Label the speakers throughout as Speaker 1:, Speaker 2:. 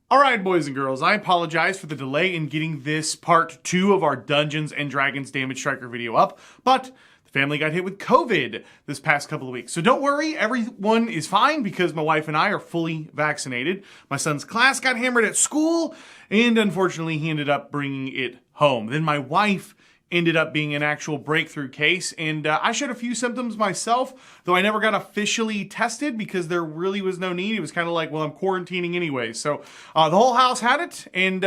Speaker 1: Alright, boys and girls, I apologize for the delay in getting this part 2 of our Dungeons & Dragons Damage Striker video up, but the family got hit with COVID this past couple of weeks. So don't worry, everyone is fine because my wife and I are fully vaccinated. My son's class got hammered at school, and unfortunately he ended up bringing it home. Then my wife ended up being an actual breakthrough case, and I showed a few symptoms myself, though I never got officially tested because there really was no need. It was kind of like, well, I'm quarantining anyway. So the whole house had it, and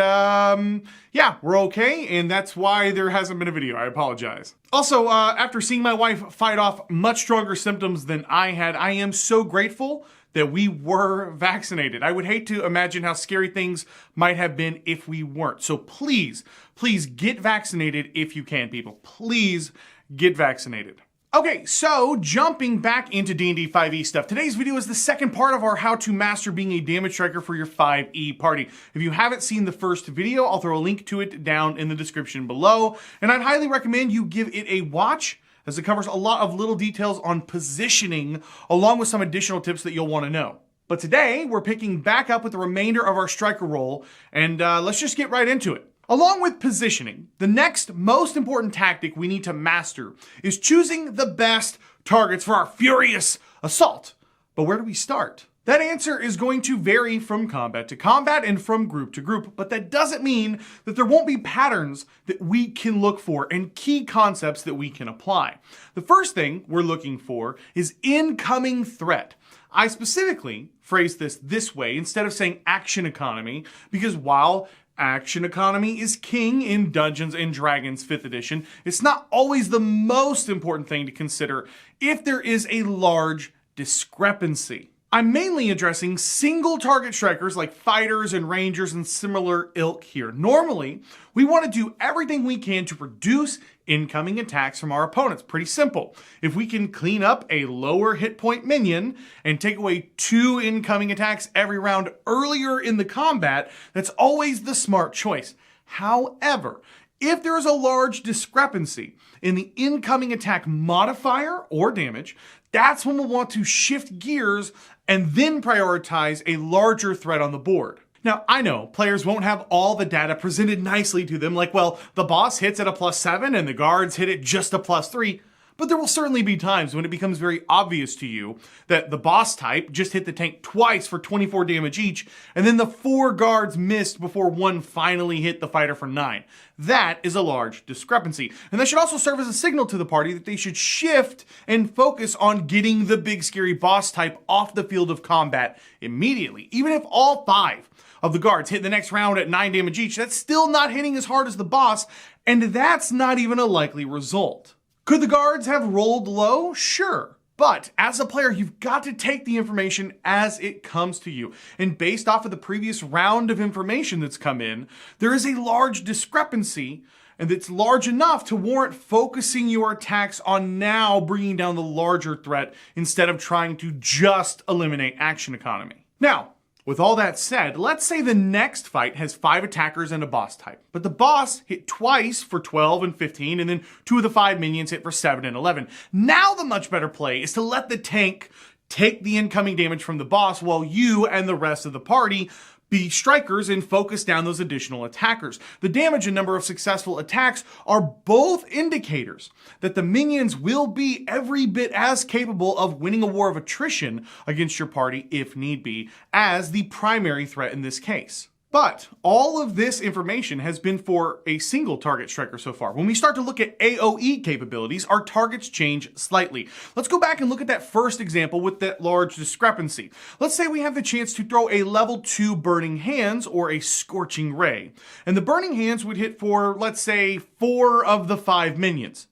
Speaker 1: yeah, we're okay, and that's why there hasn't been a video. I apologize. Also, after seeing my wife fight off much stronger symptoms than I had, I am so grateful that we were vaccinated. I would hate to imagine how scary things might have been if we weren't. So please, please get vaccinated if you can, people. Please get vaccinated. Okay, so jumping back into D&D 5e stuff. Today's video is the second part of our how to master being a damage striker for your 5e party. If you haven't seen the first video, I'll throw a link to it down in the description below. And I'd highly recommend you give it a watch, as it covers a lot of little details on positioning, along with some additional tips that you'll want to know. But today, we're picking back up with the remainder of our striker role, and let's just get right into it. Along with positioning, the next most important tactic we need to master is choosing the best targets for our furious assault. But where do we start? That answer is going to vary from combat to combat and from group to group, but that doesn't mean that there won't be patterns that we can look for and key concepts that we can apply. The first thing we're looking for is incoming threat. I specifically phrase this way instead of saying action economy, because while action economy is king in Dungeons & Dragons 5th edition, it's not always the most important thing to consider if there is a large discrepancy. I'm mainly addressing single target strikers like fighters and rangers and similar ilk here. Normally, we want to do everything we can to reduce incoming attacks from our opponents. Pretty simple. If we can clean up a lower hit point minion and take away 2 incoming attacks every round earlier in the combat, that's always the smart choice. However, if there is a large discrepancy in the incoming attack modifier or damage, that's when we'll want to shift gears and then prioritize a larger threat on the board. Now, I know players won't have all the data presented nicely to them, like, well, the boss hits at a +7 and the guards hit at just a +3. But there will certainly be times when it becomes very obvious to you that the boss type just hit the tank twice for 24 damage each, and then the 4 guards missed before one finally hit the fighter for 9. That is a large discrepancy. And that should also serve as a signal to the party that they should shift and focus on getting the big scary boss type off the field of combat immediately. Even if all 5 of the guards hit the next round at 9 damage each, that's still not hitting as hard as the boss, and that's not even a likely result. Could the guards have rolled low? Sure. But as a player, you've got to take the information as it comes to you. And based off of the previous round of information that's come in, there is a large discrepancy, and it's large enough to warrant focusing your attacks on now bringing down the larger threat instead of trying to just eliminate action economy. Now, with all that said, let's say the next fight has 5 attackers and a boss type, but the boss hit twice for 12 and 15, and then 2 of the 5 minions hit for 7 and 11. Now the much better play is to let the tank take the incoming damage from the boss while you and the rest of the party be strikers and focus down those additional attackers. The damage and number of successful attacks are both indicators that the minions will be every bit as capable of winning a war of attrition against your party if need be, as the primary threat in this case. But all of this information has been for a single target striker so far. When we start to look at AoE capabilities, our targets change slightly. Let's go back and look at that first example with that large discrepancy. Let's say we have the chance to throw a level 2 Burning Hands or a Scorching Ray. And the Burning Hands would hit for, let's say, 4 of the 5 minions.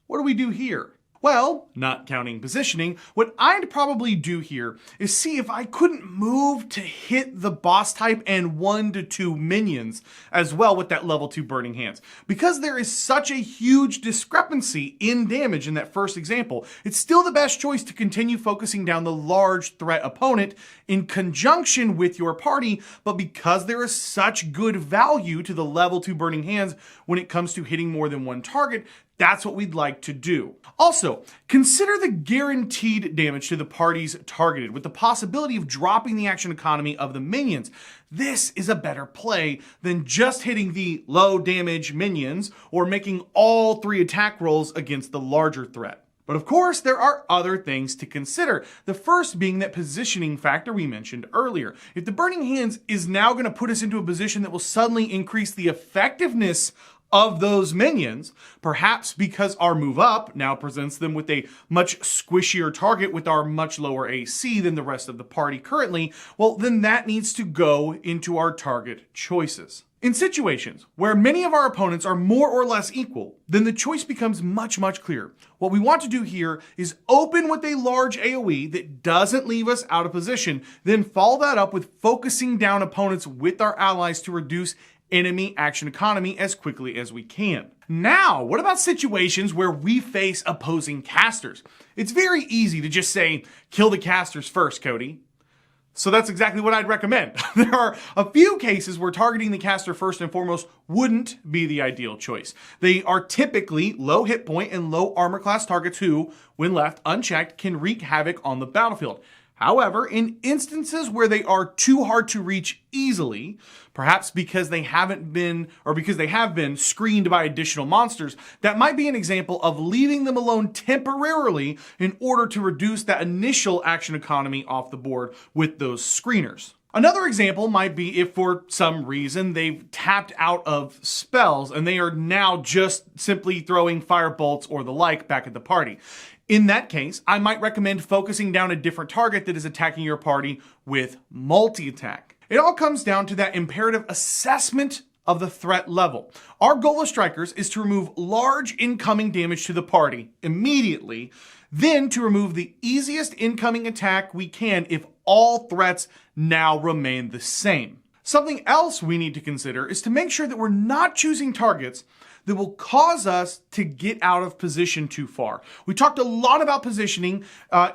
Speaker 1: What do we do here? Well, not counting positioning, what I'd probably do here is see if I couldn't move to hit the boss type and 1 to 2 minions as well with that level 2 Burning Hands. Because there is such a huge discrepancy in damage in that first example, it's still the best choice to continue focusing down the large threat opponent in conjunction with your party, but because there is such good value to the level 2 Burning Hands when it comes to hitting more than one target, That's what we'd like to do. Also, consider the guaranteed damage to the parties targeted, with the possibility of dropping the action economy of the minions. This is a better play than just hitting the low damage minions or making all 3 attack rolls against the larger threat. But of course, there are other things to consider. The first being that positioning factor we mentioned earlier. If the Burning Hands is now going to put us into a position that will suddenly increase the effectiveness of those minions, perhaps because our move up now presents them with a much squishier target with our much lower AC than the rest of the party currently, well, then that needs to go into our target choices. In situations where many of our opponents are more or less equal, then the choice becomes much clearer. What we want to do here is open with a large AoE that doesn't leave us out of position, then follow that up with focusing down opponents with our allies to reduce enemy action economy as quickly as we can. Now, what about situations where we face opposing casters? It's very easy to just say, kill the casters first, Cody. So that's exactly what I'd recommend. There are a few cases where targeting the caster first and foremost wouldn't be the ideal choice. They are typically low hit point and low armor class targets who, when left unchecked, can wreak havoc on the battlefield. However, in instances where they are too hard to reach easily, perhaps because they have been screened by additional monsters, that might be an example of leaving them alone temporarily in order to reduce that initial action economy off the board with those screeners. Another example might be if for some reason they've tapped out of spells and they are now just simply throwing fire bolts or the like back at the party. In that case, I might recommend focusing down a different target that is attacking your party with multi-attack. It all comes down to that imperative assessment of the threat level. Our goal as strikers is to remove large incoming damage to the party immediately, then to remove the easiest incoming attack we can if all threats now remain the same. Something else we need to consider is to make sure that we're not choosing targets that will cause us to get out of position too far. We talked a lot about positioning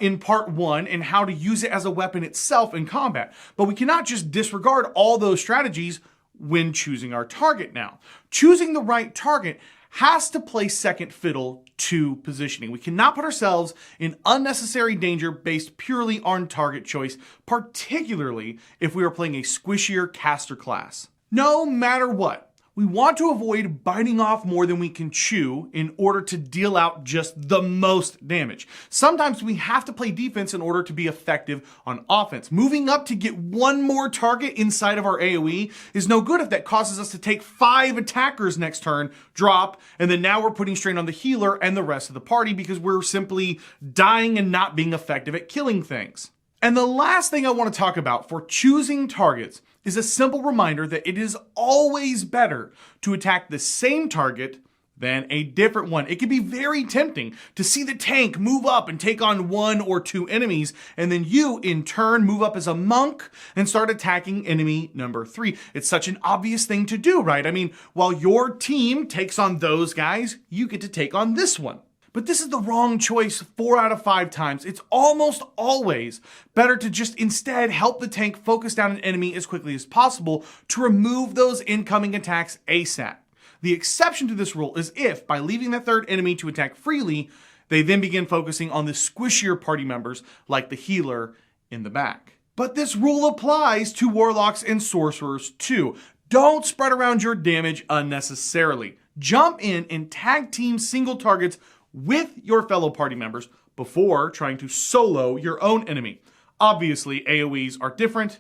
Speaker 1: in part 1 and how to use it as a weapon itself in combat, but we cannot just disregard all those strategies when choosing our target now. Choosing the right target has to play second fiddle to positioning. We cannot put ourselves in unnecessary danger based purely on target choice, particularly if we are playing a squishier caster class. No matter what, we want to avoid biting off more than we can chew in order to deal out just the most damage. Sometimes we have to play defense in order to be effective on offense. Moving up to get one more target inside of our AoE is no good if that causes us to take 5 attackers next turn, drop, and then now we're putting strain on the healer and the rest of the party because we're simply dying and not being effective at killing things. And the last thing I want to talk about for choosing targets is a simple reminder that it is always better to attack the same target than a different one. It can be very tempting to see the tank move up and take on 1 or 2 enemies, and then you, in turn, move up as a monk and start attacking enemy number 3. It's such an obvious thing to do, right? I mean, while your team takes on those guys, you get to take on this one. But this is the wrong choice 4 out of 5 times. It's almost always better to just instead help the tank focus down an enemy as quickly as possible to remove those incoming attacks ASAP. The exception to this rule is if, by leaving that third enemy to attack freely, they then begin focusing on the squishier party members like the healer in the back. But this rule applies to warlocks and sorcerers too. Don't spread around your damage unnecessarily. Jump in and tag team single targets with your fellow party members before trying to solo your own enemy. Obviously, AoEs are different,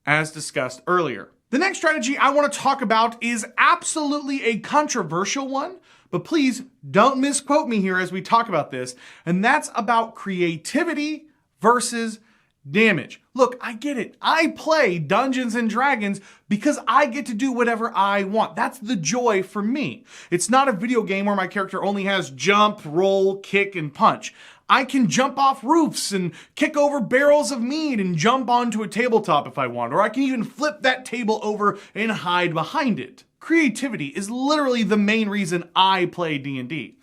Speaker 1: as discussed earlier. The next strategy I want to talk about is absolutely a controversial one, but please don't misquote me here as we talk about this, and that's about creativity versus damage. Look, I get it. I play Dungeons and Dragons because I get to do whatever I want. That's the joy for me. It's not a video game where my character only has jump, roll, kick, and punch. I can jump off roofs and kick over barrels of mead and jump onto a tabletop if I want, or I can even flip that table over and hide behind it. Creativity is literally the main reason I play D&D.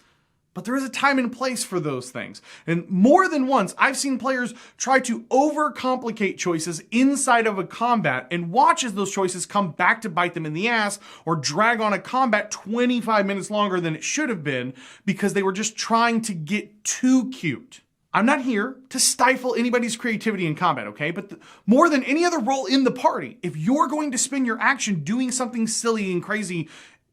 Speaker 1: But there is a time and place for those things. And more than once, I've seen players try to overcomplicate choices inside of a combat and watch as those choices come back to bite them in the ass or drag on a combat 25 minutes longer than it should have been because they were just trying to get too cute. I'm not here to stifle anybody's creativity in combat, okay? But more than any other role in the party, if you're going to spend your action doing something silly and crazy,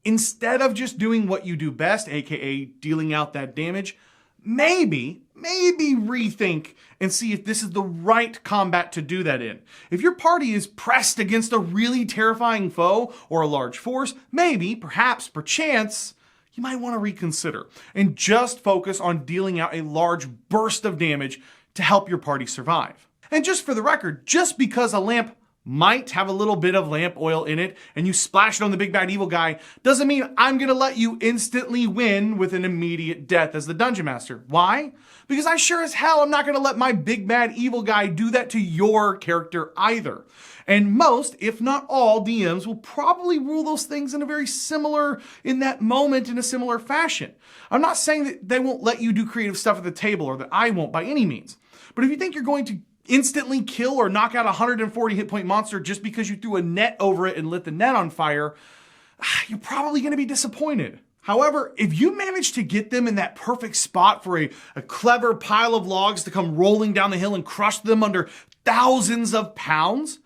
Speaker 1: instead of just doing what you do best, aka dealing out that damage, maybe rethink and see if this is the right combat to do that in. If your party is pressed against a really terrifying foe or a large force, perchance, you might want to reconsider and just focus on dealing out a large burst of damage to help your party survive. And just for the record, just because a lamp might have a little bit of lamp oil in it and you splash it on the big bad evil guy doesn't mean I'm going to let you instantly win with an immediate death as the dungeon master. Why? Because I sure as hell am not going to let my big bad evil guy do that to your character either. And most, if not all, DMs will probably rule those things in that moment in a similar fashion. I'm not saying that they won't let you do creative stuff at the table or that I won't by any means. But if you think you're going to instantly kill or knock out a 140 hit point monster just because you threw a net over it and lit the net on fire, you're probably going to be disappointed. However, if you manage to get them in that perfect spot for a clever pile of logs to come rolling down the hill and crush them under thousands of pounds,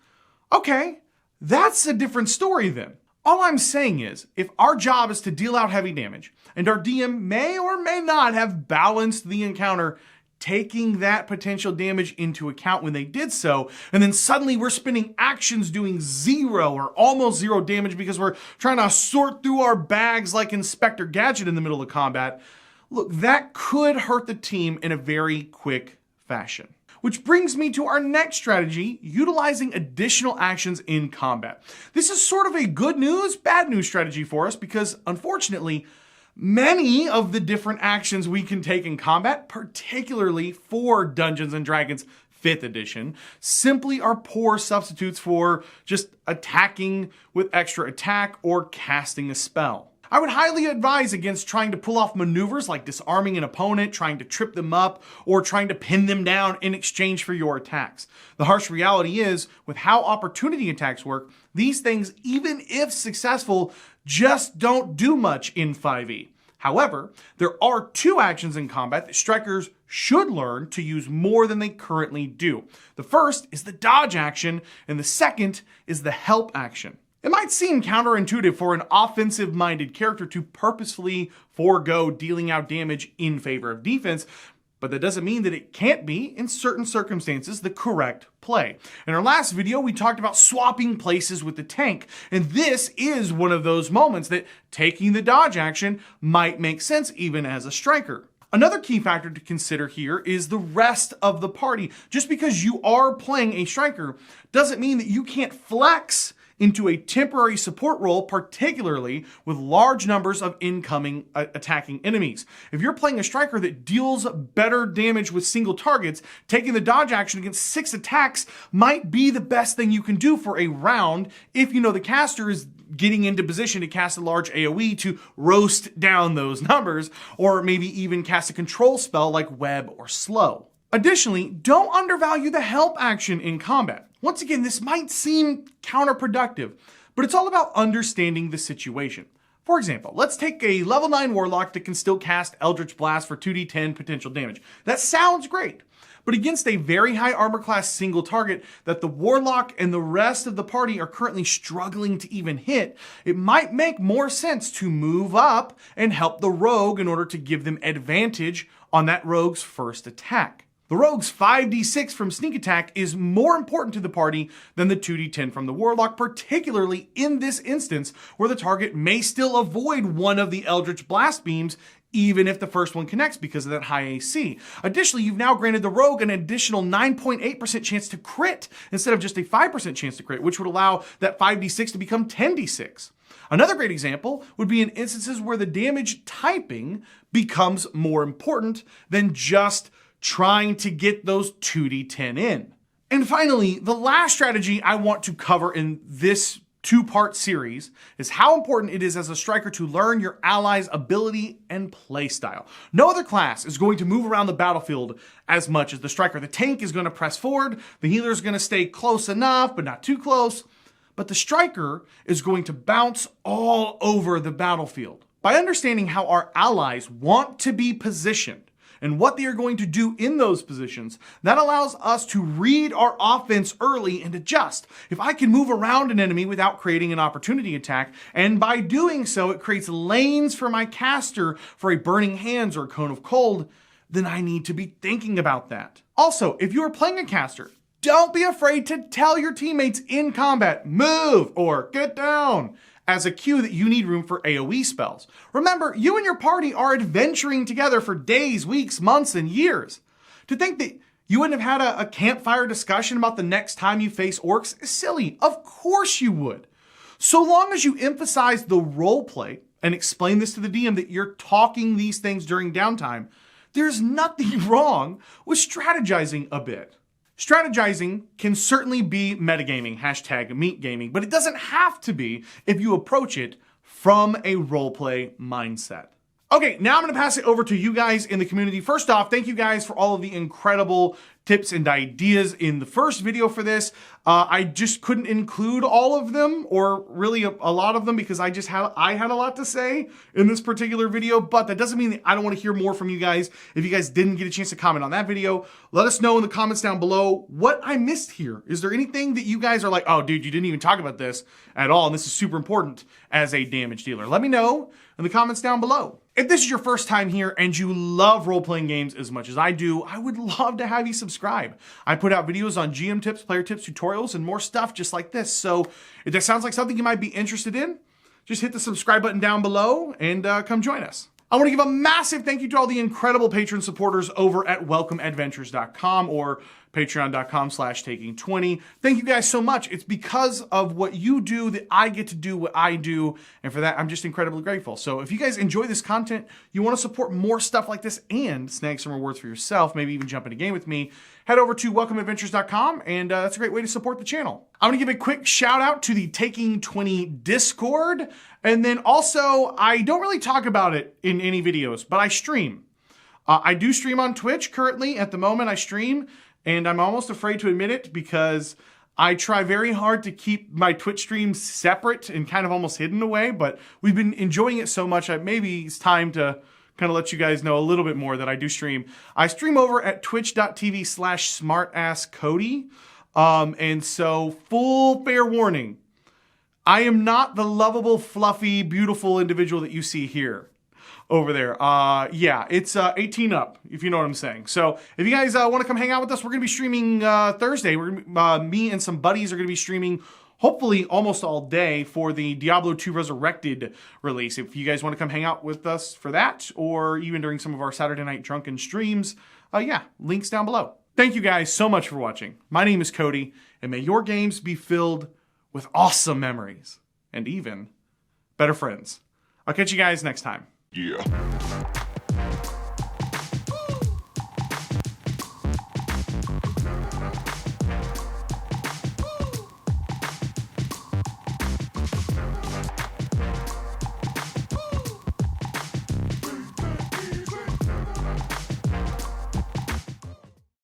Speaker 1: okay, that's a different story then. All I'm saying is, if our job is to deal out heavy damage, and our DM may or may not have balanced the encounter taking that potential damage into account when they did so, and then suddenly we're spending actions doing 0 or almost 0 damage because we're trying to sort through our bags like Inspector Gadget in the middle of combat, look, that could hurt the team in a very quick fashion. Which brings me to our next strategy, utilizing additional actions in combat. This is sort of a good news, bad news strategy for us because, unfortunately, many of the different actions we can take in combat, particularly for Dungeons & Dragons 5th edition, simply are poor substitutes for just attacking with extra attack or casting a spell. I would highly advise against trying to pull off maneuvers like disarming an opponent, trying to trip them up, or trying to pin them down in exchange for your attacks. The harsh reality is, with how opportunity attacks work, these things, even if successful, just don't do much in 5e. However, there are 2 actions in combat that strikers should learn to use more than they currently do. The first is the dodge action, and the second is the help action. It might seem counterintuitive for an offensive-minded character to purposefully forego dealing out damage in favor of defense, but that doesn't mean that it can't be, in certain circumstances, the correct play. In our last video, we talked about swapping places with the tank, and this is one of those moments that taking the dodge action might make sense even as a striker. Another key factor to consider here is the rest of the party. Just because you are playing a striker doesn't mean that you can't flex into a temporary support role, particularly with large numbers of incoming attacking enemies. If you're playing a striker that deals better damage with single targets, taking the dodge action against 6 attacks might be the best thing you can do for a round if you know the caster is getting into position to cast a large AoE to roast down those numbers, or maybe even cast a control spell like Web or Slow. Additionally, don't undervalue the help action in combat. Once again, this might seem counterproductive, but it's all about understanding the situation. For example, let's take a level 9 Warlock that can still cast Eldritch Blast for 2d10 potential damage. That sounds great, but against a very high armor class single target that the Warlock and the rest of the party are currently struggling to even hit, it might make more sense to move up and help the Rogue in order to give them advantage on that Rogue's first attack. The Rogue's 5d6 from sneak attack is more important to the party than the 2d10 from the Warlock, particularly in this instance where the target may still avoid one of the Eldritch Blast beams even if the first one connects because of that high AC. Additionally, you've now granted the Rogue an additional 9.8% chance to crit instead of just a 5% chance to crit, which would allow that 5d6 to become 10d6. Another great example would be in instances where the damage typing becomes more important than just trying to get those 2d10 in. And finally, the last strategy I want to cover in this two-part series is how important it is as a striker to learn your allies' ability and playstyle. No other class is going to move around the battlefield as much as the striker. The tank is going to press forward, the healer is going to stay close enough, but not too close, but the striker is going to bounce all over the battlefield. By understanding how our allies want to be positioned, and what they are going to do in those positions, that allows us to read our offense early and adjust. If I can move around an enemy without creating an opportunity attack, and by doing so it creates lanes for my caster for a burning hands or a cone of cold, then I need to be thinking about that. Also, if you are playing a caster, don't be afraid to tell your teammates in combat, move or get down, as a cue that you need room for AoE spells. Remember, you and your party are adventuring together for days, weeks, months, and years. To think that you wouldn't have had a campfire discussion about the next time you face orcs is silly. Of course you would. So long as you emphasize the roleplay and explain this to the DM that you're talking these things during downtime, there's nothing wrong with strategizing a bit. Strategizing can certainly be metagaming, hashtag meat gaming, but it doesn't have to be if you approach it from a roleplay mindset. Okay, now I'm gonna pass it over to you guys in the community. First off, thank you guys for all of the incredible tips and ideas in the first video for this. I just couldn't include all of them, or really a lot of them, because I had a lot to say in this particular video, but that doesn't mean that I don't want to hear more from you guys. If you guys didn't get a chance to comment on that video, let us know in the comments down below what I missed here. Is there anything that you guys are like, oh dude, you didn't even talk about this at all, and this is super important as a damage dealer? Let me know in the comments down below. If this is your first time here and you love role-playing games as much as I do, I would love to have you subscribe. I put out videos on GM tips, player tips, tutorials, and more stuff just like this. So if that sounds like something you might be interested in, just hit the subscribe button down below and come join us. I want to give a massive thank you to all the incredible patron supporters over at welcomeadventures.com or patreon.com/taking20. Thank you guys so much. It's because of what you do that I get to do what I do. And for that, I'm just incredibly grateful. So if you guys enjoy this content, you want to support more stuff like this and snag some rewards for yourself, maybe even jump in a game with me, head over to welcomeadventures.com, and that's a great way to support the channel. I'm going to give a quick shout out to the Taking 20 Discord. And then also, I don't really talk about it in any videos, but I stream. I do stream on Twitch currently. At the moment, I stream, and I'm almost afraid to admit it because I try very hard to keep my Twitch streams separate and kind of almost hidden away, but we've been enjoying it so much that maybe it's time to kind of let you guys know a little bit more that I do stream. I stream over at twitch.tv/smartasscody. And so, full fair warning, I am not the lovable, fluffy, beautiful individual that you see here over there. Yeah, it's 18 up, if you know what I'm saying. So if you guys want to come hang out with us, we're going to be streaming Thursday. Me and some buddies are going to be streaming hopefully almost all day for the Diablo 2 Resurrected release. If you guys want to come hang out with us for that, or even during some of our Saturday night drunken streams, yeah, links down below. Thank you guys so much for watching. My name is Cody, and may your games be filled with awesome memories and even better friends. I'll catch you guys next time.
Speaker 2: Yeah.